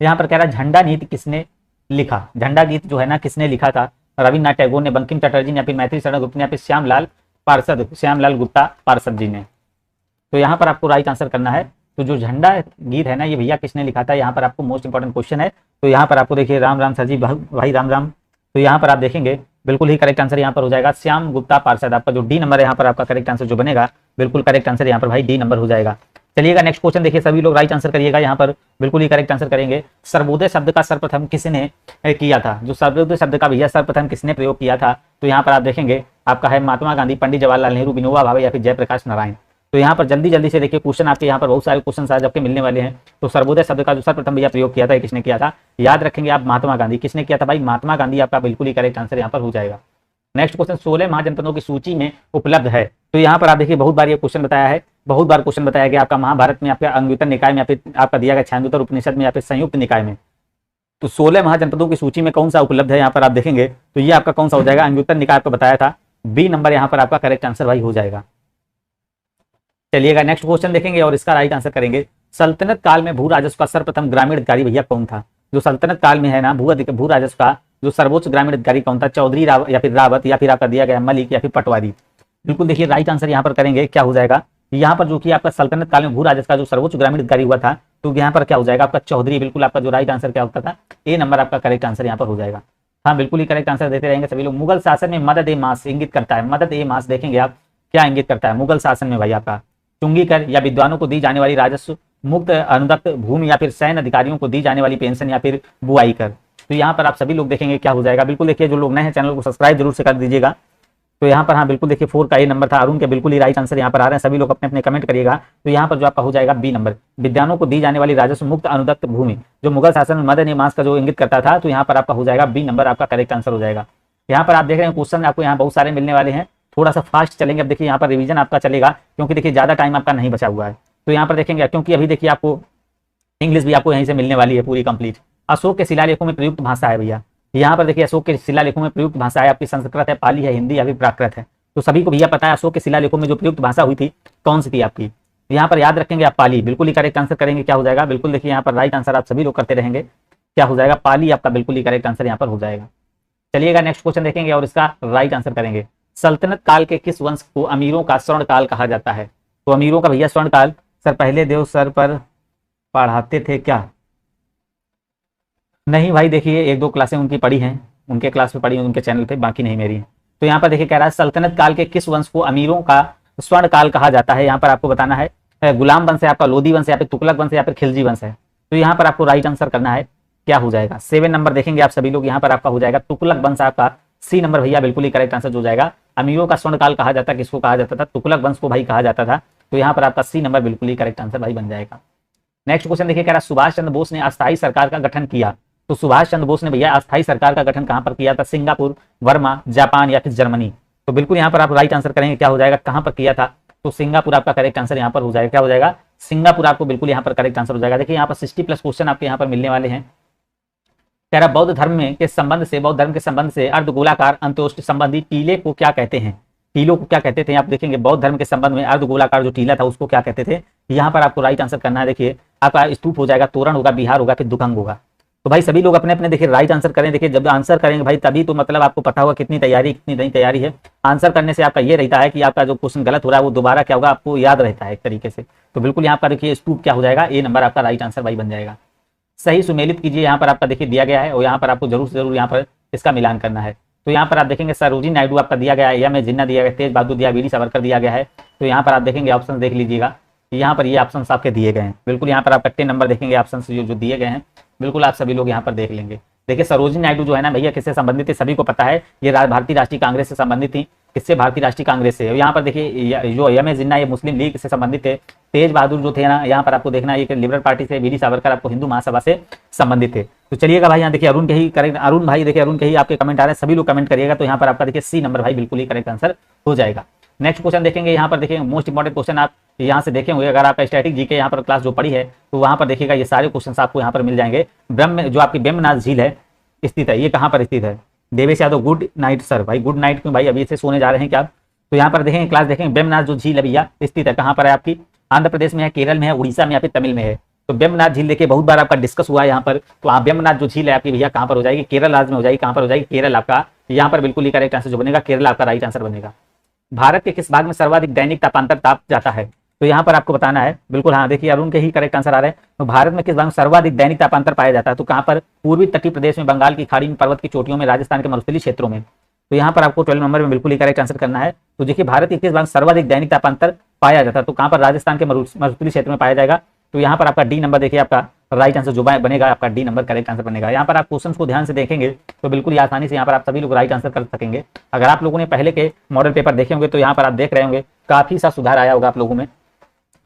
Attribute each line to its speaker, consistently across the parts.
Speaker 1: यहाँ पर कह रहा है झंडा नीति किसने लिखा, झंडा गीत जो है ना किसने लिखा था, रविन्द्रनाथ टैगोर ने, बंकिम चटर्जी ने, या फिर मैथिली शरण गुप्त ने, या फिर श्यामलाल गुप्ता पार्षद जी ने। तो यहाँ पर आपको राइट आंसर करना है। तो जो झंडा गीत है ना ये भैया किसने लिखा था, यहाँ पर आपको मोस्ट इंपॉर्टेंट क्वेश्चन है। तो यहाँ पर आपको देखिए राम राम सर जी, भाई राम राम। तो यहाँ पर आप देखेंगे बिल्कुल ही करेक्ट आंसर यहाँ पर हो जाएगा श्याम गुप्ता पार्षद। आपका जो डी नंबर है यहाँ पर आपका करेक्ट आंसर जो बनेगा, बिल्कुल करेक्ट आंसर यहाँ पर भाई डी नंबर हो जाएगा। चलिएगा नेक्स्ट क्वेश्चन देखिए, सभी लोग राइट आंसर करिएगा, यहाँ पर बिल्कुल ही करेक्ट आंसर करेंगे। सर्वोदय शब्द का सर्वप्रथम किसने किया था, जो सर्वोदय शब्द का भैया सर्वप्रथम किसने प्रयोग किया था, तो यहाँ पर आप देखेंगे आपका है महात्मा गांधी, पंडित जवाहरलाल नेहरू, विनोबा भावे, या फिर जयप्रकाश नारायण। तो यहाँ पर जल्दी जल्दी से देखिए क्वेश्चन आपके यहाँ पर बहुत सारे क्वेश्चन आज आपके मिलने वाले हैं। तो सर्वोदय शब्द का जो सर्वप्रथम भैया प्रयोग किया था किसने किया था, याद रखेंगे आप महात्मा गांधी। किसने किया था भाई, महात्मा गांधी आपका बिल्कुल ही करेक्ट आंसर यहाँ पर हो जाएगा। नेक्स्ट क्वेश्चन 16 महाजनपदों की सूची में उपलब्ध है। तो यहाँ पर आप देखिए बहुत बार ये क्वेश्चन बताया है, बहुत बार क्वेश्चन बताया गया आपका महाभारत में, आपका अंगुत्तर निकाय में, या फिर आपका दिया गया छांदोग्योर उपनिषद में, या फिर संयुक्त निकाय में। तो 16 महाजनपदों की सूची में कौन सा उपलब्ध है यहाँ पर आप देखेंगे, तो ये आपका कौन सा हो जाएगा, अंगुत्तर निकाय आपको बताया था, बी नंबर यहाँ पर आपका करेक्ट आंसर भाई हो जाएगा। चलिएगा नेक्स्ट क्वेश्चन देखेंगे और इसका राइट आंसर करेंगे। सल्तनत काल में भू राजस्व का सर्वप्रथम ग्रामीण अधिकारी भैया कौन था, जो सल्तनत काल में है ना भू राजस्व का जो सर्वोच्च ग्रामीण अधिकारी कौन था, चौधरी या फिर रावत, या फिर आपका दिया गया मलिक, या फिर पटवारी। बिल्कुल देखिए राइट आंसर यहाँ पर करेंगे, क्या हो जाएगा यहाँ पर जो कि आपका सल्तनत काल में भू राजस्व का जो सर्वोच्च ग्रामीण अधिकारी हुआ था, तो यहाँ पर क्या हो जाएगा आपका चौधरी। बिल्कुल आपका जो राइट आंसर क्या होता था, ए नंबर आपका करेक्ट आंसर यहाँ पर हो जाएगा। हाँ बिल्कुल ही करेक्ट आंसर देते रहेंगे सभी लोग। मुगल शासन में मदद ए मास इंगित करता है, मदद ए मास देखेंगे आप क्या इंगित करता है मुगल शासन में भाई, आपका चुंगी कर या विद्वानों को दी जाने वाली राजस्व, मुक्त अनुदक्त भूमि, या फिर सैन्य अधिकारियों को दी जाने वाली पेंशन, या फिर बुआई कर। तो यहाँ पर आप सभी लोग देखेंगे क्या हो जाएगा। बिल्कुल देखिए जो लोग नए हैं चैनल को सब्सक्राइब जरूर से कर दीजिएगा। तो यहाँ पर हाँ बिल्कुल देखिए 4 का ए नंबर था अरुण के, बिल्कुल ही राइट आंसर यहाँ पर आ रहे हैं, सभी लोग अपने अपने कमेंट करिएगा। तो यहाँ पर जो आपका हो जाएगा बी नंबर, विद्वानों को दी जाने वाली राजस्व मुक्त अनुदक्त भूमि, जो मुगल शासन में मदद ए मास का जो इंगित करता था, तो यहाँ पर आपका हो जाएगा बी नंबर आपका करेक्ट आंसर हो जाएगा। यहाँ पर आप देख रहे हैं क्वेश्चन आपको यहाँ बहुत सारे मिलने वाले हैं, थोड़ा सा फास्ट चलेंगे। अब देखिए यहाँ पर रिवीजन आपका चलेगा, क्योंकि देखिए ज्यादा टाइम आपका नहीं बचा हुआ है। तो यहाँ पर देखेंगे क्योंकि अभी देखिए आपको इंग्लिश भी आपको यहीं से मिलने वाली है पूरी कंप्लीट। अशोक के शिलालेखों में प्रयुक्त भाषा है भैया, यहाँ पर देखिए अशोक के शिलालेखों में प्रयुक्त भाषा है आपकी संस्कृत है, पाली है, हिंदी या फिर प्राकृत है। तो सभी को भैया पता है अशोक के शिलालेखों में जो प्रयुक्त भाषा हुई थी कौन सी थी आपकी, यहाँ पर याद रखेंगे आप पाली। बिल्कुल ही करेक्ट आंसर करेंगे, क्या हो जाएगा बिल्कुल देखिए यहाँ पर राइट आंसर आप सभी लोग करते रहेंगे, क्या हो जाएगा पाली आपका बिल्कुल ही करेक्ट आंसर यहाँ पर हो जाएगा। चलिएगा नेक्स्ट क्वेश्चन देखेंगे और इसका राइट आंसर करेंगे। सल्तनत काल के किस वंश को अमीरों का स्वर्ण काल कहा जाता है, तो अमीरों का भैया स्वर्ण काल सर पहले देव सर पर पढ़ाते थे क्या, नहीं भाई देखिए 1-2 क्लासें उनकी पढ़ी हैं, उनके क्लास पे पढ़ी है उनके चैनल पे, बाकी नहीं मेरी है। तो यहाँ पर देखिए कह रहा है सल्तनत काल के किस वंश को अमीरों का स्वर्ण काल कहा जाता है, यहाँ पर आपको बताना है गुलाम वंश है, आपका लोधी वंश है, या फिर तुगलक वंश है, या फिर खिलजी वंश है। तो यहाँ पर आपको राइट आंसर करना है, क्या हो जाएगा 7 नंबर देखेंगे आप सभी लोग, यहाँ पर आपका हो जाएगा तुगलक वंश आपका सी नंबर भैया बिल्कुल ही करेक्ट आंसर हो जाएगा। अमीरों का स्वर्ण काल कहा जाता है किसको कहा जाता था, तुगलक वंश को भाई कहा जाता था। तो यहाँ पर आपका सी नंबर बिल्कुल ही करेक्ट आंसर भाई बन जाएगा। नेक्स्ट क्वेश्चन देखिए कह रहा है सुभाष चंद्र बोस ने अस्थायी सरकार का गठन किया, तो सुभाष चंद्र बोस ने भैया अस्थायी सरकार का गठन कहां पर किया था, सिंगापुर, वर्मा, जापान या फिर जर्मनी। तो बिल्कुल यहाँ पर आप राइट आंसर करेंगे, क्या हो जाएगा कहां पर किया था, तो सिंगापुर आपका करेक्ट आंसर यहाँ पर हो जाएगा, क्या हो जाएगा सिंगापुर आपको बिल्कुल यहाँ पर करेक्ट आंसर हो जाएगा। देखिए यहाँ पर 60+ क्वेश्चन आपके यहाँ पर मिलने वाले हैं। कह रहा बौद्ध धर्म के संबंध से अर्धगोलाकार अंत्योष्ट संबंधी टीले को क्या कहते हैं, टीलों को क्या कहते थे, आप देखेंगे बौद्ध धर्म के संबंध में अर्धगोलाकार जो टीला था उसको क्या कहते थे। यहाँ पर आपको राइट आंसर करना है, देखिए आपका स्तूप हो जाएगा, तोरण होगा, बिहार होगा, फिर दुखंग होगा। तो भाई सभी लोग अपने अपने देखिए राइट आंसर करें। देखिए जब आंसर करेंगे भाई तभी तो मतलब आपको पता होगा कितनी तैयारी कितनी नहीं तैयारी है। आंसर करने से आपका ये रहता है कि आपका जो क्वेश्चन गलत हो रहा है वो दोबारा क्या होगा आपको याद रहता है एक तरीके से। तो बिल्कुल यहाँ पर देखिए स्तूप क्या हो जाएगा, ए नंबर आपका राइट आंसर भाई बन जाएगा। सही सुमेलित कीजिए, यहाँ पर आपका देखिए दिया गया है और यहाँ पर आपको जरूर से जरूर यहाँ पर इसका मिलान करना है। तो यहाँ पर आप देखेंगे सरोजिनी नायडू आपका दिया गया है, या में जिन्ना दिया गया, तेज बहादुर दिया, वीडी सावरकर दिया गया है। तो यहाँ पर आप देखेंगे ऑप्शन देख लीजिएगा, यहाँ पर ये ऑप्शन आपके दिए गए हैं। बिल्कुल यहाँ पर आप 10 नंबर देखेंगे ऑप्शन जो दिए गए हैं, बिल्कुल आप सभी लोग यहाँ पर देख लेंगे। देखिए सरोजिनी नायडू जो है ना भैया किससे संबंधित है, सभी को पता है ये भारतीय राष्ट्रीय कांग्रेस से संबंधित थी। किससे, भारतीय राष्ट्रीय कांग्रेस से। यहाँ पर देखिए जो एम ए जिन्ना ये मुस्लिम लीग से संबंधित है। तेज बहादुर जो थे ना यहाँ पर आपको देखना ये लिबरल पार्टी से, वीडी सावरकर आपको हिंदू महासभा से संबंधित थे। तो चलिएगा भाई यहाँ देखिए अरुण के ही करेक्ट, अरुण भाई देखिए अरुण के ही आपके कमेंट आ रहे हैं, सभी लोग कमेंट करिएगा। तो यहाँ पर आपका देखिए सी नंबर भाई बिल्कुल ही करेक्ट आंसर हो जाएगा। नेक्स्ट क्वेश्चन देखेंगे, यहाँ पर देखिए मोस्ट इंपॉर्टेंट क्वेश्चन आप यहाँ से देखे होंगे, अगर आपका स्टैटिक जीके यहाँ पर क्लास जो पढ़ी है तो वहाँ पर देखिएगा ये सारे क्वेश्चन आपको यहाँ पर मिल जाएंगे। ब्रह्म जो आपकी बेमनाथ झील है स्थित है, ये कहाँ पर स्थित है, Devesh Yadav good night sir, भाई गुड नाइट क्यों भाई, अभी से सोने जा रहे हैं क्या आप। तो यहाँ पर देखेंगे क्लास देखेंगे बेमनाथ जो झील है भैया स्थित है कहाँ पर है आपकी, आंध्र प्रदेश में है, केरल में है, उड़ीसा में या फिर तमिल में है। तो वेम्बनाथ झील देखिए बहुत बार आपका डिस्कस हुआ है यहाँ पर। तो आप वेम्बनाथ जो झील है आपकी भैया कहाँ पर हो जाएगी, केरल राज्य में हो जाएगी। कहाँ पर हो जाएगी, केरल आपका, यहाँ पर बिल्कुल ही करेक्ट आंसर जो बनेगा केरल आपका राइट आंसर बनेगा। भारत के किस भाग में सर्वाधिक दैनिक तापांतर ताप जाता है, तो यहाँ पर आपको बताना है बिल्कुल। हाँ देखिए अरुण के ही करेक्ट आंसर आ रहे हैं। तो भारत में किस भाग में सर्वाधिक दैनिक तापांतर पाया जाता है, तो कहाँ पर, पूर्वी तटीय प्रदेश में, बंगाल की खाड़ी में, पर्वत की चोटियों में, राजस्थान के मरुस्थलीय क्षेत्रों में। तो यहाँ पर आपको 12 नंबर में बिल्कुल ही करेक्ट आंसर करना है। तो देखिए भारत के किस भाग सर्वाधिक दैनिक तापांतर पाया जाता है, तो कहाँ पर, राजस्थान के मरुस्थलीय क्षेत्र में पाया जाएगा। तो यहाँ पर आपका डी नंबर देखिए आपका राइट आंसर जो बनेगा आपका डी नंबर करेक्ट आंसर बनेगा। यहाँ पर आप क्वेश्चन को ध्यान से देखेंगे तो बिल्कुल ही आसानी से यहाँ पर आप सभी लोग राइट आंसर कर सकेंगे। अगर आप लोगों ने पहले के मॉडल पेपर देखे होंगे तो यहाँ पर आप देख रहे होंगे काफी सा सुधार आया होगा आप लोगों में।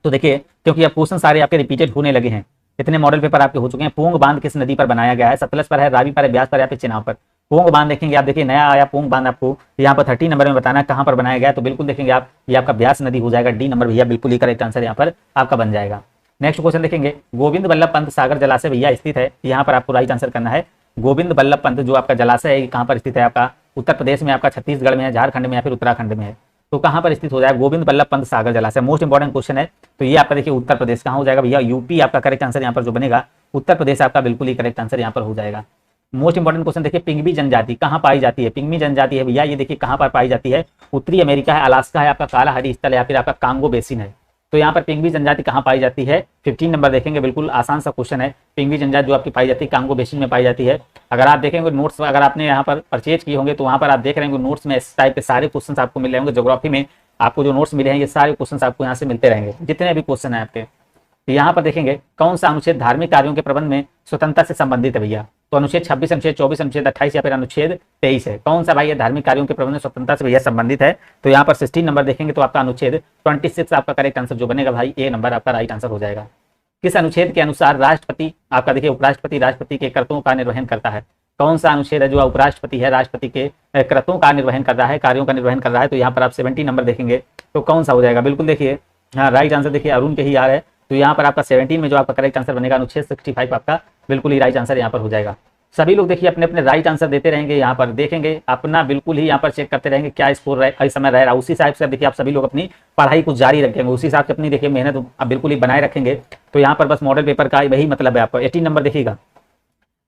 Speaker 1: तो देखिए क्योंकि अब क्वेश्चन सारे आपके रिपीटेड होने लगे हैं, इतने मॉडल पेपर आपके हो चुके हैं। पोंग बांध किस नदी पर बनाया गया है, सतलज पर है, रावी पर है, ब्यास पर है, या फिर चेनाब पर। पोंग बांध देखेंगे आप, देखिए नया आया पोंग बांध, आपको यहाँ पर 30 नंबर में बताना है कहाँ पर बनाया गया है। तो बिल्कुल देखेंगे आप, ये आपका ब्यास नदी हो जाएगा, डी नंबर भैया बिल्कुल ही करेक्ट आंसर यहाँ पर आपका बन जाएगा। नेक्स्ट क्वेश्चन देखेंगे, गोविंद बल्लभ पंत सागर जलाशय भैया स्थित है, यहाँ पर आपको राइट आंसर करना है। गोविंद बल्लभ पंत जो आपका जलाशय है कहाँ पर स्थित है, आपका उत्तर प्रदेश में, आपका छत्तीसगढ़ में है, झारखंड में, या फिर उत्तराखंड में है। तो कहाँ पर स्थित हो जाएगा, गोविंद बल्लभ पंत सागर जलाशय, मोस्ट इंपॉर्टेंट क्वेश्चन है। तो ये आपका देखिए उत्तर प्रदेश कहाँ हो जाएगा भैया, यूपी आपका करेक्ट आंसर यहाँ पर जो बनेगा, उत्तर प्रदेश आपका बिल्कुल ही करेक्ट आंसर यहाँ पर हो जाएगा। मोस्ट इंपॉर्टेंट क्वेश्चन देखिए, पिग्मी जनजाति कहाँ पाई जाती है, पिग्मी जनजाति है भैया ये देखिए कहाँ पर पाई जाती है, उत्तरी अमेरिका है, अलास्का है, आपका कालाहारी स्थल या फिर आपका कांगो बेसिन है। तो यहाँ पर पिग्मी जनजाति कहाँ पाई जाती है, 15 नंबर देखेंगे, बिल्कुल आसान सा क्वेश्चन है। पिग्मी जनजाति जो आपकी पाई जाती है कांगो बेसिन में पाई जाती है। अगर आप देखेंगे नोट्स, अगर आपने यहाँ पर परचेज किए होंगे तो वहाँ पर आप देख रहे होंगे नोट्स में इस टाइप के सारे क्वेश्चन आपको मिल रहे होंगे। ज्योग्राफी में आपको जो नोट्स मिले हैं ये सारे क्वेश्चन आपको यहाँ से मिलते रहेंगे, जितने भी क्वेश्चन है आपके। तो यहाँ पर देखेंगे कौन सा अनुच्छेद धार्मिक कार्यों के प्रबंध में स्वतंत्रता से संबंधित है भैया, तो अनुच्छेद 26, अनुच्छेद 24, अनुच्छेद 28 या फिर अनुच्छेद 23 है। कौन सा भाई ये धार्मिक कार्यों के प्रबंध में स्वतंत्रता से भैया संबंधित है, तो यहाँ पर 16 नंबर देखेंगे तो आपका अनुच्छेद 26 आपका करेक्ट आंसर जो बनेगा भाई ए नंबर आपका राइट आंसर हो जाएगा। किस अनुच्छेद के अनुसार राष्ट्रपति आपका देखिए उपराष्ट्रपति राष्ट्रपति के कर्तव्यों का निर्वहन करता है, कौन सा अनुच्छेद है जो उपराष्ट्रपति है राष्ट्रपति के कर्तव्यों का निर्वहन कर रहा है, कार्यों का निर्वहन कर रहा है। तो यहाँ पर आप 70 नंबर देखेंगे तो कौन सा हो जाएगा, बिल्कुल देखिए हाँ राइट आंसर देखिए अरुण के ही आ रहा है। तो यहाँ पर आपका 17 में जो आपका करेक्ट आंसर बनेगा अनुच्छेद 65 आपका बिल्कुल ही राइट आंसर यहाँ पर हो जाएगा। सभी लोग देखिए अपने अपने राइट आंसर देते रहेंगे, यहाँ पर देखेंगे अपना बिल्कुल ही यहाँ पर चेक करते रहेंगे क्या स्कोर इस समय रह रहा है। उसी हिसाब से देखिए आप सभी लोग अपनी पढ़ाई को जारी रखेंगे, उसी हिसाब से अपनी देखिए मेहनत आप बिल्कुल ही बनाए रखेंगे। तो यहाँ पर बस मॉडल पेपर का वही मतलब है आपको। 18 नंबर देखिएगा,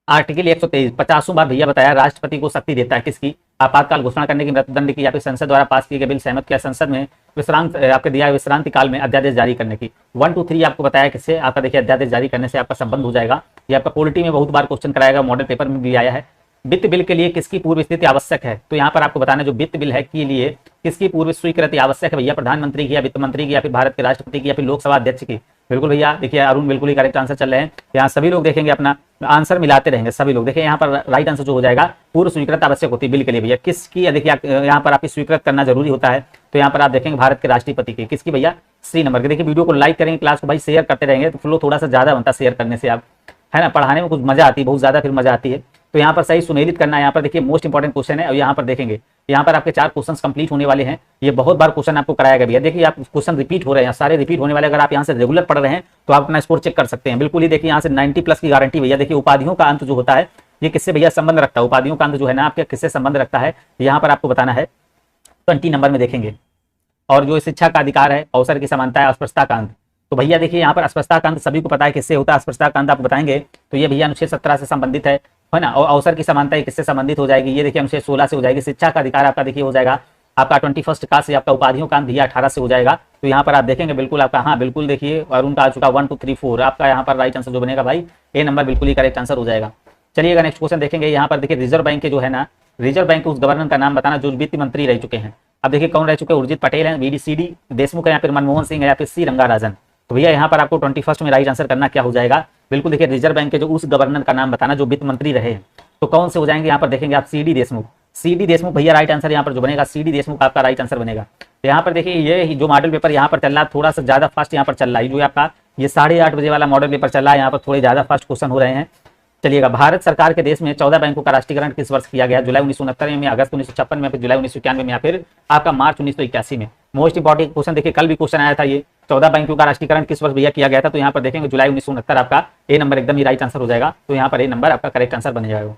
Speaker 1: आर्टिकल 123 50 बार भैया बताया राष्ट्रपति को शक्ति देता है किसकी, आपातकाल घोषणा करने की, मृत्युदंड की, या फिर संसद द्वारा पास किए गए बिल सहमत किया, संसद में विश्रांत आपके दिया विश्रांति काल में अध्यादेश जारी करने की। 1 2 3 आपको बताया किससे, आपका देखिए अध्यादेश जारी करने से आपका संबंध हो जाएगा। ये आपका पॉलिटी में बहुत बार क्वेश्चन कराएगा, मॉडल पेपर में भी आया है। वित्त बिल के लिए किसकी पूर्व स्थिति आवश्यक है, तो यहाँ पर आपको बताना जो वित्त बिल है के लिए किसकी पूर्व स्वीकृति आवश्यक है भैया, प्रधानमंत्री की या वित्त मंत्री की या फिर भारत के राष्ट्रपति की या फिर लोकसभा अध्यक्ष की। बिल्कुल भैया देखिए अरुण बिल्कुल ही करेक्ट आंसर चल रहे हैं। यहाँ सभी लोग देखेंगे अपना आंसर मिलाते रहेंगे सभी लोग। देखिए यहाँ पर राइट आंसर जो हो जाएगा पूर्व स्वीकृत आवश्यक होती है बिल के लिए भैया किसकी, देखिए यहाँ पर आपकी स्वीकृत करना जरूरी होता है। तो यहाँ पर आप देखेंगे भारत के राष्ट्रपति की, किसकी भैया, सी नंबर के। देखिए वीडियो को लाइक करेंगे, क्लास को भाई शेयर करते रहेंगे तो फ्लो थोड़ा सा ज्यादा बनता है शेयर करने से, आप है ना, पढ़ाने में कुछ मजा आती है, बहुत ज्यादा फिर मजा आती है। तो यहाँ पर सही सुमेलित करना है। यहाँ पर देखिए मोस्ट इंपॉर्टेंट क्वेश्चन है और यहाँ पर देखेंगे यहाँ पर आपके 4 क्वेश्चन कंप्लीट होने वाले हैं। ये बहुत बार क्वेश्चन आपको कराया गया भैया, देखिए आप क्वेश्चन रिपीट हो रहे हैं, सारे रिपीट होने वाले। अगर आप यहाँ से रेगुलर पढ़ रहे हैं तो आप अपना स्कोर चेक कर सकते हैं। बिल्कुल ही देखिए यहाँ से 90+ की गारंटी भैया। देखिए उपाधियों का अंत जो होता है ये किससे भैया संबंध रखता है, उपाधियों का अंत जो है ना आपके किससे संबंध रखता है, यहाँ पर आपको बताना है 20 नंबर में देखेंगे। और जो शिक्षा का अधिकार है, अवसर की समानता है, अस्पृश्यता का अंत। तो भैया देखिए यहाँ पर अस्पृश्यता का अंत सभी को पता है किससे होता है, अस्पृश्यता का अंत आपको बताएंगे तो ये भैया अनुच्छेद 17 से संबंधित है ना। और अवसर की समानता किससे संबंधित हो जाएगी, ये देखिए अनुच्छेद 16 से हो जाएगी। शिक्षा का अधिकार आपका देखिए हो जाएगा आपका 21 का से, आपका उपाधियों का अंत भैया 18 से हो जाएगा। तो यहाँ पर आप देखेंगे बिल्कुल आपका हाँ बिल्कुल देखिए अरुण का आ चुका 1 2 3 4 आपका यहाँ पर राइट आंसर जो बनेगा भाई ए नंबर बिल्कुल ही करेक्ट आंसर हो जाएगा। चलिएगा नेक्स्ट क्वेश्चन देखेंगे। यहाँ पर देखिए रिजर्व बैंक के जो है ना, रिजर्व बैंक के उस गवर्नर का नाम बताना जो वित्त मंत्री रह चुके हैं। अब देखिए कौन रह चुके हैं, उर्जित पटेल है, VD देशमुख है, या फिर मनमोहन सिंह है, या फिर सी रंगाराजन। तो भैया यहाँ पर आपको 21 में राइट आंसर करना क्या हो जाएगा, बिल्कुल देखिए रिजर्व बैंक के जो उस गवर्नर का नाम बताना जो वित्त मंत्री रहे हैं। तो कौन से हो जाएंगे, यहाँ पर देखेंगे आप CD देशमुख। CD देशमुख भैया राइट आंसर यहाँ पर जो बनेगा CD देशमुख आपका राइट आंसर बनेगा। तो यहाँ पर देखिए ये जो मॉडल पेपर यहाँ पर चल रहा है थोड़ा सा ज्यादा फास्ट यहाँ पर चल रहा है, जो आपका ये 8:30 बजे वाला मॉडल पेपर चल रहा है, यहाँ पर थोड़े ज्यादा फास्ट क्वेश्चन हो रहे हैं। चलिएगा, भारत सरकार के देश में 14 बैंकों का राष्ट्रीयकरण किस वर्ष किया गया, जुलाई 1969 में, अगस्त 1956 में, फिर जुलाई 1991 में, या फिर आपका मार्च 1981 में। मोस्ट इंपॉर्टेंट क्वेश्चन देखिए कल भी क्वेश्चन आया था, ये 14 बैंकों का राष्ट्रीयकरण किस वर्ष भैया किया गया था। तो यहाँ पर देखेंगे जुलाई 1969 आपका ए नंबर एकदम ही राइट आंसर हो जाएगा। तो यहाँ पर ए नंबर आपका करेक्ट आंसर बन जाएगा।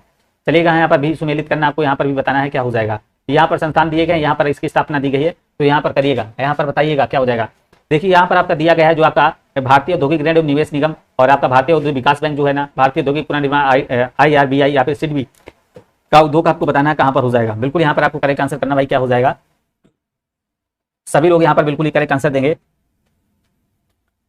Speaker 1: चलिएगा यहाँ पर भी सुमेलित करना, आपको यहाँ पर भी बताना है क्या हो जाएगा। यहाँ पर संस्थान दिए गए, यहाँ पर इसकी स्थापना दी गई है, तो यहाँ पर करिएगा, यहाँ पर बताइएगा क्या हो जाएगा। देखिए यहाँ पर आपका दिया गया है जो आपका भारतीय औद्योगिक ऋण एवं निवेश निगम और आपका भारतीय औद्योगिक विकास बैंक जो है ना, भारतीय औद्योगिक पुनर्निर्माण IRBI या फिर सिडबी का उद्योग आपको बताना है कहां पर हो जाएगा। बिल्कुल यहाँ पर आपको करेक्ट आंसर करना भाई क्या हो जाएगा। सभी लोग यहाँ पर बिल्कुल ही करेक्ट आंसर देंगे।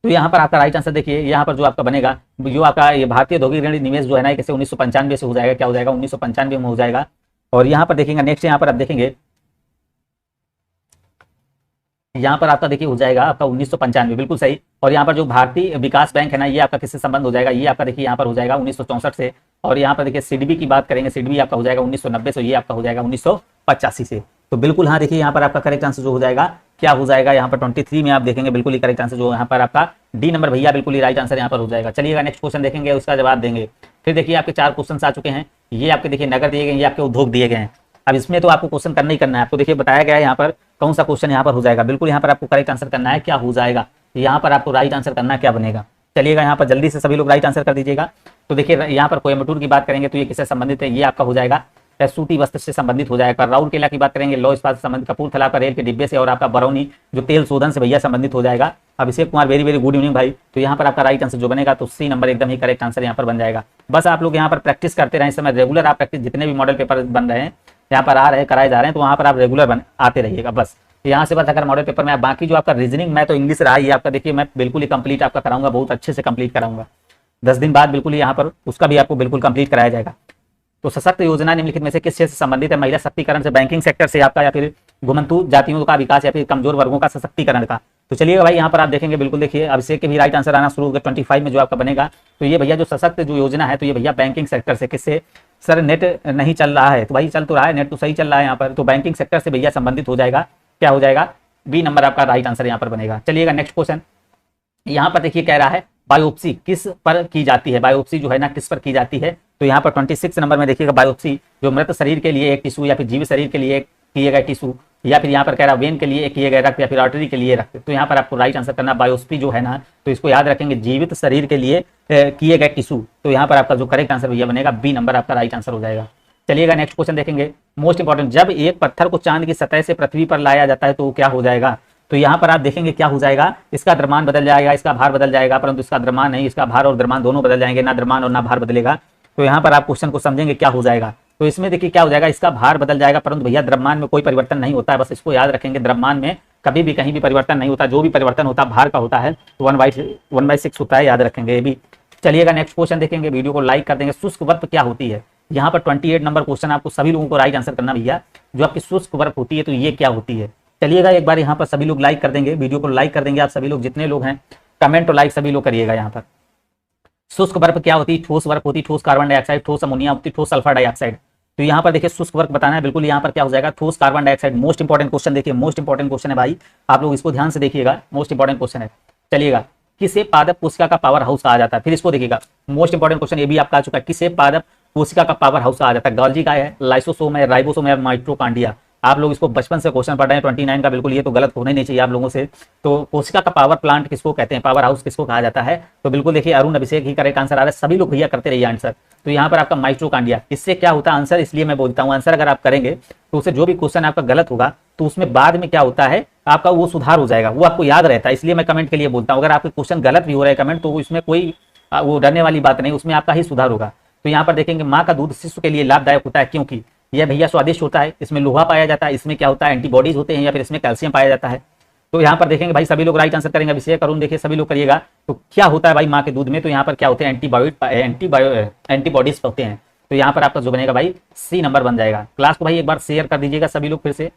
Speaker 1: तो यहाँ पर आपका राइट आंसर देखिए, यहाँ पर जो आपका बनेगा, जो आपका ये भारतीय औद्योगिक ऋण निवेश जो है ना, कैसे 1995 से हो जाएगा, क्या हो जाएगा 1995 में हो जाएगा। और यहाँ पर देखेंगे नेक्स्ट, यहाँ पर आप देखेंगे, यहाँ पर आपका देखिए हो जाएगा आपका 1995, बिल्कुल सही। और यहाँ पर जो भारतीय विकास बैंक है ना, ये आपका किससे संबंध हो जाएगा, ये आपका देखिए यहाँ पर हो जाएगा 1964 से। और यहाँ पर देखिए सिडबी की बात करेंगे, सिडबी आपका हो जाएगा 1990 से, ये आपका हो जाएगा 1985 से। तो बिल्कुल हाँ देखिए यहाँ पर आपका करेक्ट आंसर जो हो जाएगा क्या हो जाएगा, यहाँ पर 23 में आप देखेंगे बिल्कुल ही करेक्ट आंसर जो यहाँ पर आपका डी नंबर भैया बिल्कुल ही राइट आंसर यहाँ पर हो जाएगा। चलिएगा नेक्स्ट क्वेश्चन देखेंगे, उसका जवाब देंगे। फिर देखिए आपके 4 क्वेश्चन आ चुके हैं, ये आपके देखिए नगर दिए गए, ये आपके उद्योग दिए गए हैं। अब इसमें तो आपको क्वेश्चन करना ही करना है, आपको देखिए बताया गया है यहाँ पर कौन सा क्वेश्चन यहाँ पर हो जाएगा। बिल्कुल यहाँ पर आपको करेक्ट आंसर करना है क्या हो जाएगा, यहाँ पर आपको राइट आंसर करना है क्या बनेगा। चलिएगा यहाँ पर जल्दी से सभी लोग राइट आंसर कर दीजिएगा। तो देखिए यहाँ पर कोयम्बटूर की बात करेंगे तो ये किससे संबंधित है, ये आपका हो जाएगा सूती वस्त्र से संबंधित हो जाएगा। राउरकेला की बात करेंगे, लौ इस्पात से संबंधित, कपूरथला का रेल के डिब्बे से, और आपका बरौनी जो तेल शोधन से भैया संबंधित हो जाएगा। Abhishek Kumar very very good evening भाई। तो यहाँ पर आपका राइट आंसर जो बनेगा तो सी नंबर एकदम ही करेक्ट आंसर यहाँ पर बन जाएगा। बस आप लोग यहाँ पर प्रैक्टिस करते रहें, इस समय रेगुलर आप प्रैक्टिस, जितने भी मॉडल पेपर बन रहे हैं यहाँ पर आ रहे हैं, कराए जा रहे हैं, तो वहाँ पर आप रेगुलर आते रहिएगा। बस यहाँ से बस अगर मॉडल पेपर में बाकी जो आपका रीजनिंग मैं तो इंग्लिश रहा, ये आपका देखिए मैं बिल्कुल ही कंप्लीट आपका कराऊंगा, बहुत अच्छे से कंप्लीट कराऊंगा। 10 दिन बाद बिल्कुल यहाँ पर उसका भी आपको बिल्कुल कंप्लीट कराया जाएगा। तो सशक्त योजना निम्नलिखित में से किस क्षेत्र से संबंधित है, महिला शक्तिकरण से, बैंकिंग सेक्टर से आपका, या फिर घुमंतु जातियों का विकास, या फिर कमजोर वर्गों का सशक्तिकरण का। तो चलिएगा भाई यहाँ पर आप देखेंगे बिल्कुल देखिए अभिषेक के भी राइट आंसर आना शुरू होगा 25 में जो आपका बनेगा। तो ये भैया जो सशक्त जो योजना है, तो ये भैया बैंकिंग सेक्टर से, किससे सर नेट नहीं चल रहा है, तो भाई चल तो रहा है, नेट तो सही चल रहा है यहाँ पर, तो बैंकिंग सेक्टर से भैया संबंधित हो जाएगा, क्या हो जाएगा बी नंबर आपका राइट आंसर यहाँ पर बनेगा। चलिएगा नेक्स्ट क्वेश्चन, यहाँ पर देखिए कह रहा है बायोप्सी किस पर की जाती है, बायोप्सी जो है ना किस पर की जाती है। तो यहाँ पर 26 नंबर में देखिएगा बायोप्सी जो मृत शरीर के लिए एक टिश्यू, या फिर जीवित शरीर के लिए किए गए टिश्यू, या फिर यहाँ पर कह रहा है वेन के लिए किए गए रक्त, या फिर आर्टरी के लिए रक्त। तो यहाँ पर आपको राइट आंसर करना बायोप्सी जो है ना, तो इसको याद रखेंगे जीवित शरीर के लिए किए गए टिश्यू। तो यहाँ पर आपका जो करेक्ट आंसर भैया बनेगा बी नंबर आपका राइट आंसर हो जाएगा। चलिएगा नेक्स्ट क्वेश्चन देखेंगे, मोस्ट इंपॉर्टेंट, जब एक पत्थर को चांद की सतह से पृथ्वी पर लाया जाता है तो क्या हो जाएगा। तो यहाँ पर आप देखेंगे क्या हो जाएगा, इसका द्रव्यमान बदल जाएगा, इसका भार बदल जाएगा, परंतु इसका द्रव्यमान नहीं, इसका भार और द्रव्यमान दोनों बदल जाएंगे, ना द्रव्यमान और ना भार बदलेगा। तो यहाँ पर आप क्वेश्चन को समझेंगे क्या हो जाएगा। तो इसमें देखिए क्या हो जाएगा, इसका भार बदल जाएगा, परंतु भैया द्रव्यमान में कोई परिवर्तन नहीं होता है, बस इसको याद रखेंगे, द्रव्यमान में कभी भी कहीं भी परिवर्तन नहीं होता, जो भी परिवर्तन होता है भार का होता है, तो 1/6 होता है, याद रखेंगे ये भी। चलिएगा नेक्स्ट क्वेश्चन देखेंगे, वीडियो को लाइक कर देंगे। शुष्क बर्फ क्या होती है, यहाँ पर 28 नंबर क्वेश्चन आपको सभी लोगों को राइट आंसर करना भैया, जो आपकी शुष्क बर्फ होती है तो ये क्या होती है। चलिएगा एक बार यहाँ पर सभी लोग लाइक कर देंगे, वीडियो को लाइक कर देंगे आप सभी लोग, जितने लोग हैं कमेंट और लाइक सभी लोग करिएगा। यहाँ पर शुष्क बर्फ क्या होती है, ठोस बर्फ होती है, ठोस कार्बन डाइऑक्साइड, ठोस अमोनिया होती है, ठोस सल्फर डाइऑक्साइड। तो यहाँ पर देखिए शुष्क बर्फ बताना है, बिल्कुल यहाँ पर क्या हो जाएगा ठोस carbon dioxide. Most important question देखिए, मोस्ट इंपॉर्टेंट क्वेश्चन है भाई, आप लोग इसको ध्यान से देखिएगा, मोस्ट इंपॉर्टेंट क्वेश्चन है। चलिएगा किसे पादप कोशिका का पावर हाउस कहा जाता है, फिर इसको देखिएगा, मोस्ट इंपॉर्टेंट क्वेश्चन ये भी आपका आ चुका है, किसे पादप कोशिका का पावर हाउस कहा जाता है। गॉल्जी का है, लाइसोसोम है, राइबोसोम है, माइटोकॉन्ड्रिया। आप लोग इसको बचपन से क्वेश्चन पढ़ रहे हैं 29 का, बिल्कुल ये तो गलत होना ही नहीं चाहिए आप लोगों से। तो कोशिका का पावर प्लांट किसको कहते हैं, पावर हाउस किसको कहा जाता है। तो बिल्कुल देखिए अरुण अभिषेक ही करेक्ट आंसर आ रहा है, सभी लोग भैया करते रहिए आंसर। तो यहाँ पर आपका माइटोकॉन्ड्रिया, इससे क्या होता है आंसर, इसलिए मैं बोलता हूँ आंसर अगर आप करेंगे तो उससे जो भी क्वेश्चन आपका गलत होगा तो उसमें बाद में क्या होता है आपका वो सुधार हो जाएगा, वो आपको याद रहता है, इसलिए मैं कमेंट के लिए बोलता हूँ। अगर आपके क्वेश्चन गलत भी हो रहे हैं कमेंट, तो इसमें कोई वो डरने वाली बात नहीं, उसमें आपका ही सुधार होगा। तो यहाँ पर देखेंगे माँ का दूध शिशु के लिए लाभदायक होता है, क्योंकि यह भैया स्वादिष्ट होता है, इसमें लोहा पाया जाता है, इसमें क्या होता है एंटीबॉडीज होते हैं, या फिर इसमें कैल्शियम पाया जाता है। तो यहाँ पर देखेंगे भाई सभी लोग राइट आंसर करेंगे, अभिषेक अरुण देखिए सभी लोग करिएगा। तो क्या होता है भाई माँ के दूध में, तो यहाँ पर क्या होते हैं एंटीबॉडीज होते हैं। तो यहाँ पर आपका जो बनेगा भाई सी नंबर बन जाएगा। क्लास को भाई एक बार शेयर कर दीजिएगा सभी लोग फिर से।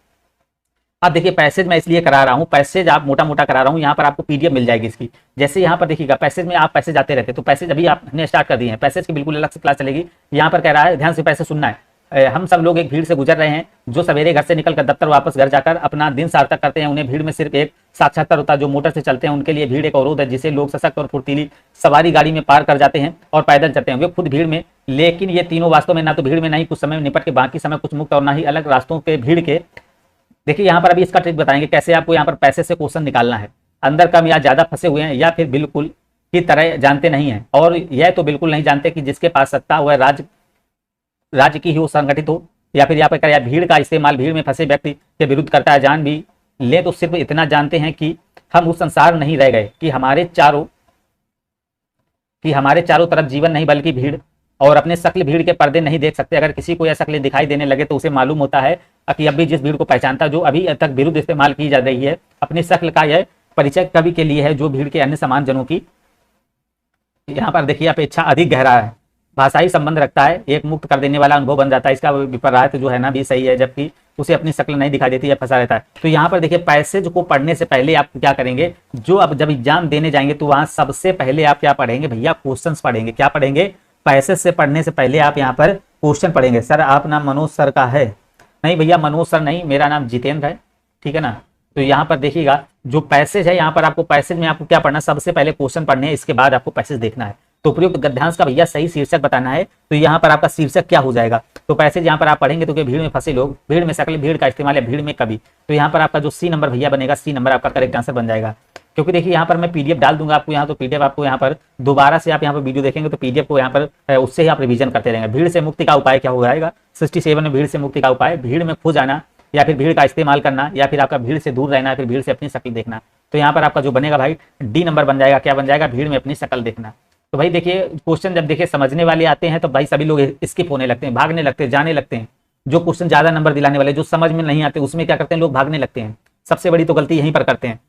Speaker 1: अब देखिए पैसेज मैं इसलिए करा रहा हूँ, पैसेज आप मोटा मोटा करा रहा हूँ, यहाँ पर आपको पीडीएफ मिल जाएगी इसकी। जैसे यहाँ पर देखिएगा पैसेज में आप पैसेज आते रहते, तो पैसेज अभी आपने स्टार्ट कर दिए हैं, पैसेज की बिल्कुल अलग से क्लास चलेगी। यहाँ पर कह रहा है ध्यान से पैसेज सुनना है। हम सब लोग एक भीड़ से गुजर रहे हैं, जो सवेरे घर से निकलकर दफ्तर वापस घर जाकर अपना दिन सार्थक करते हैं, उन्हें भीड़ में सिर्फ एक साक्षात्कार होता है। जो मोटर से चलते हैं उनके लिए भीड़ एक अवरोध है, जिसे लोग सशक्त और फुर्तीली सवारी गाड़ी में पार कर जाते हैं और पैदल चलते हैं, वे खुद भीड़ में। लेकिन ये तीनों वास्तव में ना तो भीड़ में, ना ही कुछ समय निपट के बाकी समय कुछ मुक्त, और ना ही अलग रास्तों के भीड़ के। देखिए यहाँ पर अभी इसका ट्रिक बताएंगे कैसे आपको यहाँ पर पैसे से क्वेश्चन निकालना है। अंदर कम या ज्यादा फंसे हुए हैं, या फिर बिल्कुल की तरह जानते नहीं है, और यह तो बिल्कुल नहीं जानते कि जिसके पास सत्ता हो राज्य की ही वो संगठित हो, या फिर यहाँ पर भीड़ का इस्तेमाल भीड़ में फंसे व्यक्ति के विरुद्ध करता है। जान भी ले तो सिर्फ इतना जानते हैं कि हम उस संसार नहीं रह गए कि हमारे चारों कि हमारे चारों तरफ जीवन नहीं बल्कि भीड़, और अपने शक्ल भीड़ के पर्दे नहीं देख सकते। अगर किसी को यह शक्ल दिखाई देने लगे तो उसे मालूम होता है कि अभी जिस भीड़ को पहचानता, जो अभी तक विरुद्ध इस्तेमाल की जा रही है, अपनी शक्ल का यह परिचय कवि के लिए है जो भीड़ के अन्य समान जनों की, यहाँ पर देखिए, अपेक्षा अधिक गहरा है, भाषाई संबंध रखता है, एक मुक्त कर देने वाला अनुभव बन जाता है। इसका विपरीत जो है ना भी सही है, जबकि उसे अपनी शक्ल नहीं दिखाई देती है, फंसा रहता है। तो यहाँ पर देखिए, पैसेज को पढ़ने से पहले आप क्या करेंगे, जो अब जब एग्जाम देने जाएंगे तो वहां सबसे पहले आप क्या पढ़ेंगे भैया, क्वेश्चंस पढ़ेंगे। क्या पढ़ेंगे, पैसेज से पढ़ने से पहले आप यहाँ पर क्वेश्चन पढ़ेंगे। सर आप नाम मनोज सर का है? नहीं भैया, मनोज सर नहीं, मेरा नाम जितेंद्र है, ठीक है ना। तो यहाँ पर देखिएगा, जो पैसेज है यहाँ पर आपको पैसेज में आपको क्या पढ़ना, सबसे पहले क्वेश्चन पढ़ने हैं, इसके बाद आपको पैसेज देखना है। तो उपयुक्त गद्यांश का भैया सही शीर्षक बताना है। तो यहाँ पर आपका शीर्षक क्या हो जाएगा, तो पैसेज यहाँ पर आप पढ़ेंगे तो भीड़ में फंसे लोग, भीड़ में शक्ल, भीड़ का इस्तेमाल है, भीड़ में कवि। तो यहाँ पर आपका जो सी नंबर भैया बनेगा, सी नंबर आपका करेक्ट आंसर बन जाएगा। क्योंकि देखिए यहाँ पर मैं पीडीएफ डाल दूंगा आपको यहाँ, तो पीडीएफ आपको यहाँ पर दोबारा से आप यहाँ पर वीडियो देखेंगे तो पीडीएफ को यहाँ पर उससे ही आप रिवीजन करते रहेंगे। भीड़ से मुक्ति का उपाय क्या हो जाएगा, 67 में भीड़ से मुक्ति का उपाय, भीड़ में खो जाना या फिर भीड़ का इस्तेमाल करना, या फिर आपका भीड़ से दूर रहना, या फिर भीड़ से अपनी शक्ल देखना। तो यहाँ पर आपका जो बनेगा भाई डी नंबर बन जाएगा। क्या बन जाएगा, भीड़ में अपनी शक्ल देखना। तो भाई देखिए, क्वेश्चन जब देखिए समझने वाले आते हैं तो भाई सभी लोग स्किप होने लगते हैं, भागने लगते हैं, जाने लगते हैं। जो क्वेश्चन ज्यादा नंबर दिलाने वाले, जो समझ में नहीं आते, उसमें क्या करते हैं, लोग भागने लगते हैं। सबसे बड़ी तो गलती यहीं पर करते हैं,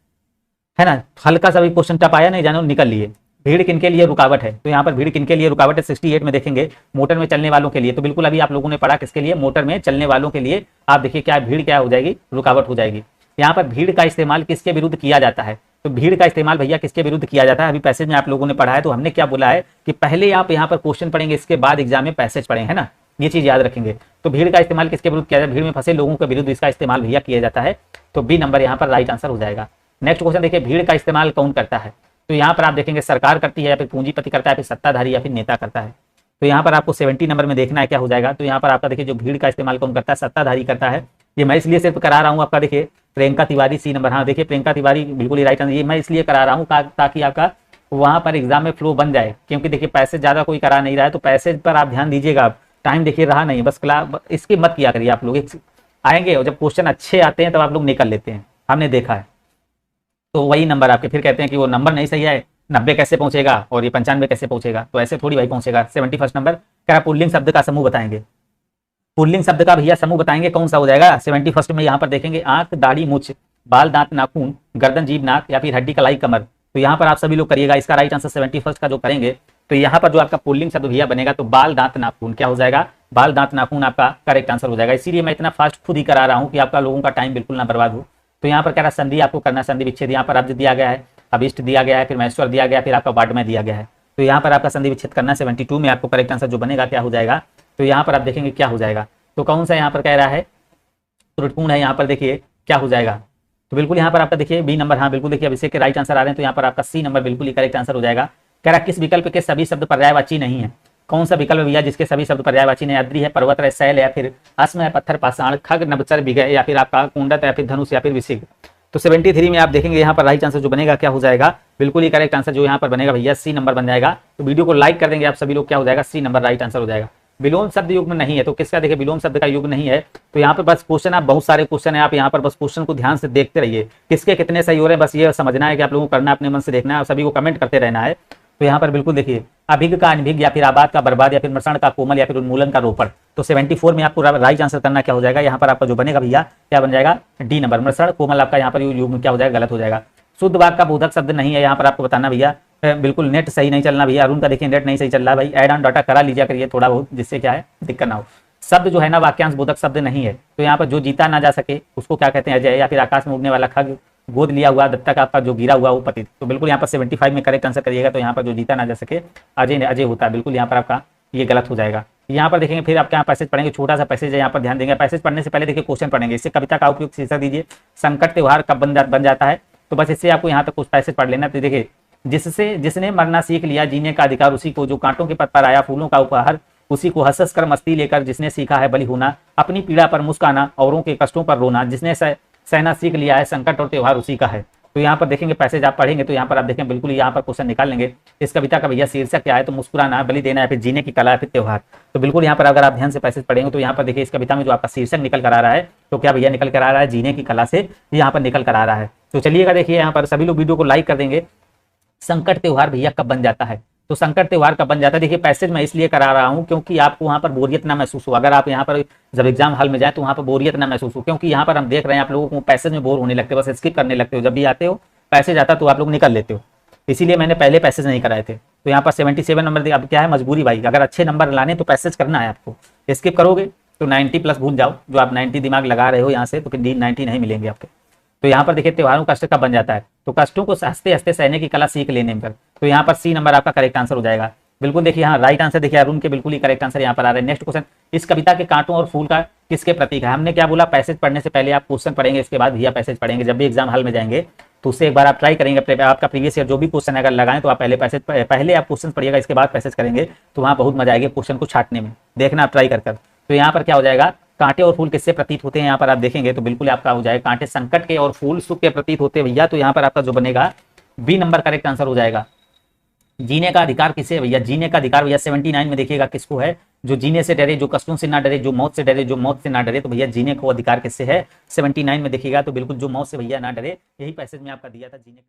Speaker 1: है ना। हल्का सा भी क्वेश्चन टप आया, नहीं जानो निकल लिए। भीड़ किनके लिए रुकावट है, तो यहाँ पर भीड़ किनके लिए रुकावट है, 68 में देखेंगे मोटर में चलने वालों के लिए। तो बिल्कुल अभी आप लोगों ने पढ़ा किसके लिए, मोटर में चलने वालों के लिए। आप देखिए क्या भीड़ क्या हो जाएगी, रुकावट हो जाएगी। यहाँ पर भीड़ का इस्तेमाल किसके विरुद्ध किया जाता है, तो भीड़ का इस्तेमाल भैया किसके विरुद्ध किया जाता है, अभी पैसेज में आप लोगों ने पढ़ा है। तो हमने क्या बोला है कि पहले आप यहाँ पर क्वेश्चन पढ़ेंगे, इसके बाद एग्जाम में पैसेज पढ़ेंगे, है ना, ये चीज याद रखेंगे। तो भीड़ का इस्तेमाल किसके विरुद्ध किया जाता है, भीड़ में फंसे लोगों के विरुद्ध इसका इस्तेमाल भैया किया जाता है। तो बी नंबर यहाँ पर राइट आंसर हो जाएगा। नेक्स्ट क्वेश्चन देखिए, भीड़ का इस्तेमाल कौन करता है, तो यहाँ पर आप देखेंगे सरकार करती है, या फिर पूंजीपति करता है, फिर सत्ताधारी, या फिर नेता करता है। तो यहाँ पर आपको 70 नंबर में देखना है क्या हो जाएगा। तो यहाँ पर आपका देखिए, जो भीड़ का इस्तेमाल कौन करता है, सत्ताधारी करता है। ये मैं इसलिए सिर्फ करा रहा हूँ आपका, देखिए प्रियंका तिवारी सी नंबर, हाँ देखिए प्रियंका तिवारी बिल्कुल ही राइट आंसर। ये मैं इसलिए करा रहा हूँ ताकि आपका वहां पर एग्जाम में फ्लो बन जाए, क्योंकि देखिए पैसे ज्यादा कोई करा नहीं रहा है, तो पैसे पर आप ध्यान दीजिएगा। आप टाइम देखिए रहा नहीं, बस क्लास इसकी मत किया करिए आप लोग। आएंगे और जब क्वेश्चन अच्छे आते हैं तब आप लोग निकल लेते हैं, हमने देखा है। तो वही नंबर आपके फिर कहते हैं कि वो नंबर नहीं सही है, 90 कैसे पहुंचेगा और ये 95 कैसे पहुंचेगा, तो ऐसे थोड़ी भाई पहुंचेगा। 71 नंबर कह रहा पुल्लिंग शब्द का समूह बताएंगे। पुल्लिंग शब्द का भैया समूह बताएंगे, कौन सा हो जाएगा। 71 में यहाँ पर देखेंगे आंख, दाढ़ी, मूछ, बाल, दांत, नाखून, गर्दन, जीभ, नाक, या फिर हड्डी, कलाई, कमर। तो यहाँ पर आप सभी लोग करिएगा, इसका राइट आंसर 71 का जो करेंगे, तो यहाँ पर जो आपका पुल्लिंग शब्द भैया बनेगा तो बाल, दांत, नाखून। क्या हो जाएगा, बाल, दांत, नाखून आपका करेक्ट आंसर हो जाएगा। इसीलिए मैं इतना फास्ट खुद ही करा रहा हूँ कि आपका लोगों का टाइम बिल्कुल ना बर्बाद हो। तो यहाँ पर कह रहा संधि आपको करना, संधि विच्छेद यहाँ पर अब्ज दिया गया है, अभिष्ट दिया गया है, फिर महेश्वर दिया गया है, फिर आपका वार्ड में दिया गया है। तो यहाँ पर आपका संधि विच्छेद करना 72 में आपको करेक्ट आंसर जो बनेगा क्या हो जाएगा। तो यहाँ पर आप देखेंगे क्या हो जाएगा, तो कौन सा यहाँ पर कह रहा है त्रुटिपूर्ण है, यहाँ पर देखिए क्या हो जाएगा। तो बिल्कुल यहाँ पर आपका देखिए बी नंबर, हाँ बिल्कुल देखिए अभिषेक के राइट आंसर आ रहे हैं। तो यहाँ पर आपका सी नंबर बिल्कुल ही करेक्ट आंसर हो जाएगा। कह रहा किस विकल्प के सभी शब्द पर्यायवाची नहीं है, कौन सा विकल्प भैया जिसके सभी शब्द पर्यायवाची नहीं, अद्री है, पर्वत है, शैल, या फिर अस्म है, पत्थर, पाषाण, खग, नभचर, विगय, या फिर आपका कुंडत, या फिर धनुष, या फिर विषिक। तो 73 में आप देखेंगे यहाँ पर राइट आंसर जो बनेगा क्या हो जाएगा, बिल्कुल ही करेक्ट आंसर जो यहाँ पर बनेगा भैया सी नंबर बन जाएगा। तो वीडियो को लाइक कर देंगे आप सभी लोग, क्या हो जाएगा, सी नंबर राइट आंसर हो जाएगा। विलोम शब्द युग्म नहीं है, तो किसका देखिए विलोम शब्द का युग्म नहीं है। तो यहाँ पर बस क्वेश्चन, आप बहुत सारे क्वेश्चन है, आप यहाँ पर बस क्वेश्चन को ध्यान से देखते रहिए, किसके कितने सही हो रहे हैं, बस ये समझना है कि आप लोगों को करना है, अपने मन से देखना है और सभी को कमेंट करते रहना है। तो यहाँ पर बिल्कुल देखिए अभिज्ञ का अनभिज्ञ, या फिर आबाद का बर्बाद, या फिर मृषण का कोमल, या फिर उन्मूलन का रोपण। तो 74 में आपको राइट आंसर करना क्या हो जाएगा, यहाँ पर आपका जो बनेगा भैया क्या बन जाएगा, डी नंबर, मृषण कोमल आपका यहाँ पर युग्म क्या हो जाएगा, गलत हो जाएगा। शुद्ध वाक्य का बोधक शब्द नहीं है, यहाँ पर आपको बताना भैया बिल्कुल नेट सही नहीं चलना भैया। अरुण का देखिए नेट नहीं सही चल रहा भाई, ऐड ऑन डाटा करा लीजिए करिए थोड़ा बहुत, जिससे क्या है दिक्कत ना हो। शब्द जो है ना वाक्यांश बोधक शब्द नहीं है। तो यहाँ पर जो जीता ना जा सके उसको क्या कहते हैं, अजय, या फिर आकाश में उड़ने वाला खग, गोद लिया हुआ दत्तक आपका जो गिरा हुआ वो पतित। तो बिल्कुल यहाँ पर 75 में करेक्ट आंसर करिएगा। तो यहाँ पर जो जीता ना जा सके अजय, अजय होता है, बिल्कुल यहाँ पर आपका ये गलत हो जाएगा। यहाँ पर देखेंगे फिर आप क्या पैसेज पढ़ेंगे, छोटा सा पैसेज है, यहाँ पर ध्यान देंगे। पैसेज पढ़ने से पहले देखिए क्वेश्चन पढ़ेंगे, इससे कविता का उपयुक्त शीर्षक दीजिए। संकट त्योहार कब बन जाता है, तो बस इससे आपको यहाँ तक कुछ पैसेज पढ़ लेना। तो देखिए जिसने मरना सीख लिया, जीने का अधिकार उसी को, जो कांटों के पद पर आया फूलों का उपहार उसी को, हंस कर मस्ती लेकर जिसने सीखा है बली होना, अपनी पीड़ा पर मुस्काना औरों के कष्टों पर रोना, जिसने सहना सीख लिया है संकट और त्योहार उसी का है। तो यहाँ पर देखेंगे पैसेज आप पढ़ेंगे तो यहाँ पर आप देखें बिल्कुल यहाँ पर क्वेश्चन निकाल लेंगे। इस कविता का भैया शीर्षक क्या है, तो मुस्कुराना, बलि देना, या फिर जीने की कला, या फिर त्योहार। तो बिल्कुल यहाँ पर अगर आप ध्यान से पैसेज पढ़ेंगे तो यहाँ पर देखिए इस कविता में जो आपका शीर्षक निकल कर आ रहा है, तो क्या भैया निकल कर आ रहा है, जीने की कला से यहाँ पर निकल कर आ रहा है। तो चलिएगा देखिए यहाँ पर सभी लोग वीडियो को लाइक कर देंगे। संकट त्योहार भैया कब बन जाता है, तो संकट त्योहार का बन जाता है। देखिए पैसेज मैं इसलिए करा रहा हूँ क्योंकि आपको वहाँ पर बोरियत ना महसूस हो। अगर आप यहाँ पर जब एग्जाम हॉल में जाए तो वहाँ पर बोरियत ना महसूस हो, क्योंकि यहाँ पर हम देख रहे हैं आप लोगों को पैसेज में बोर होने लगते हो, बस स्किप करने लगते हो। जब भी आते हो पैसेज आता तो आप लोग निकल लेते हो, इसीलिए मैंने पहले पैसेज नहीं कराए थे। तो यहाँ पर 77 नंबर दिया। अब क्या है, मजबूरी भाई, अगर अच्छे नंबर लाने तो पैसेज करना है आपको। स्किप करोगे तो 90 प्लस भूल जाओ, जो आप 90 दिमाग लगा रहे हो यहाँ से, तो फिर 90 नहीं मिलेंगे आपके। तो यहाँ पर देखिए त्योहारों का कष्ट कब बन जाता है, तो कष्टों को हंसते हंसते सहने की कला सीख लेने पर। तो यहाँ पर सी नंबर आपका करेक्ट आंसर हो जाएगा। बिल्कुल देखिए यहाँ राइट आंसर देखिए अरुण के बिल्कुल ही करेक्ट आंसर यहाँ पर आ रहा है। नेक्स्ट क्वेश्चन, इस कविता के कांटों और फूल का किसके प्रतीक है। हमने क्या बोला, पैसेज पढ़ने से पहले आप क्वेश्चन पढ़ेंगे, इसके बाद भैया पैसेज पढ़ेंगे। जब भी एग्जाम हॉल में जाएंगे तो उससे एक बार आप ट्राई करेंगे, आपका प्रीवियस ईयर जो भी क्वेश्चन अगर लगाएं तो आप पहले आप क्वेश्चन पढ़िएगा, इसके बाद पैसेज करेंगे, तो वहाँ बहुत मजा आएगी क्वेश्चन को छाटने में। देखना आप ट्राई कर। तो यहाँ पर क्या हो जाएगा, कांटे और फूल किससे प्रतीत होते हैं, यहाँ पर आप देखेंगे तो बिल्कुल आपका हो जाएगा कांटे संकट के और फूल सुख के प्रतीत होते हैं भैया। तो यहाँ पर आपका जो बनेगा बी नंबर करेक्ट आंसर हो जाएगा। जीने का अधिकार किसे है भैया, जीने का अधिकार भैया 79 में देखिएगा किसको है, जो जीने से डरे, जो कष्टों से ना डरे, जो मौत से डरे, जो मौत से ना डरे। तो भैया जीने को अधिकार किससे है, 79 में देखिएगा। तो बिल्कुल जो मौत से भैया ना डरे, यही पैसेज में आपका दिया था जीने का।